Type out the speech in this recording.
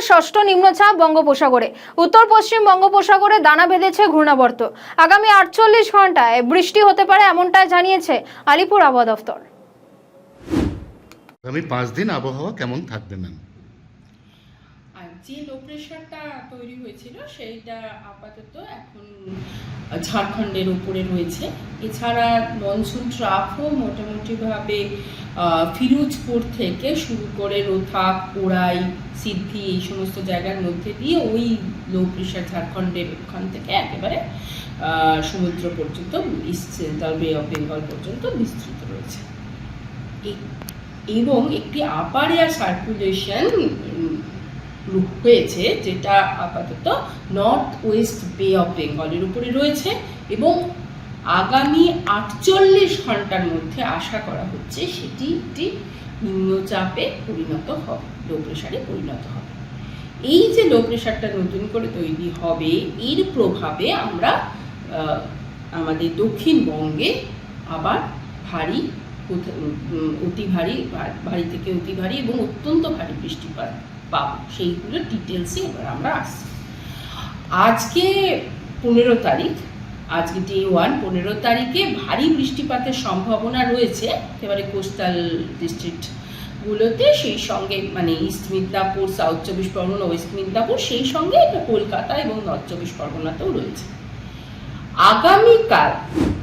ষষ্ঠ নিম্নচাপ বঙ্গোপসাগরে। উত্তর পশ্চিম বঙ্গোপসাগরে দানা বেঁধেছে ঘূর্ণাবর্ত। আগামী 48 ঘন্টায় বৃষ্টি হতে পারে এমনটাই জানিয়েছে আলিপুর আবহাওয়া দফতর। আগামী 5 দিন আবহাওয়া কেমন থাকবে ম্যাম? আর যে লো প্রেশারটা তৈরি হয়েছিল সেইটা আপাতত এখন ঝাড়খণ্ডের উপরে রয়েছে। এছাড়া মনসুন ট্রাফও মোটামুটিভাবে ফিরোজপুর থেকে শুরু করে রোহতাক, কোড়াই, সিদ্ধি এই সমস্ত জায়গার মধ্যে দিয়ে ওই লো প্রেশার ঝাড়খণ্ডের ওখান থেকে একেবারে সমুদ্র পর্যন্ত, ইস্ট সেন্ট্রাল বে অফ বেঙ্গল পর্যন্ত বিস্তৃত রয়েছে। এবং একটি আপার এয়ার সার্কুলেশন হয়েছে যেটা আপাতত নর্থ ওয়েস্ট বে অফ বেঙ্গলের উপরে রয়েছে এবং আগামী 48 ঘন্টার মধ্যে আশা করা হচ্ছে সেটি একটি নিম্নচাপে পরিণত হবে, লো প্রেশারে পরিণত হবে। এই যে লো প্রেশারটা নতুন করে তৈরি হবে, এর প্রভাবে আমরা আমাদের দক্ষিণবঙ্গে আবার ভারী, অতি ভারী, ভারী থেকে অতি ভারী এবং অত্যন্ত ভারী বৃষ্টিপাত পাবো। সেইগুলোর ডিটেলসে এবার আমরা আসছি। আজকে 15 তারিখ, আজকে ডে 1, 15 তারিখে ভারী বৃষ্টিপাতের সম্ভাবনা রয়েছে একেবারে কোস্টাল ডিস্ট্রিক্টগুলোতে, সেই সঙ্গে মানে east Midnapore, south 24 Pargana, West Midnapore, সেই সঙ্গে এটা কলকাতা এবং নর্থ 24 পরগনাতেও রয়েছে। আগামীকাল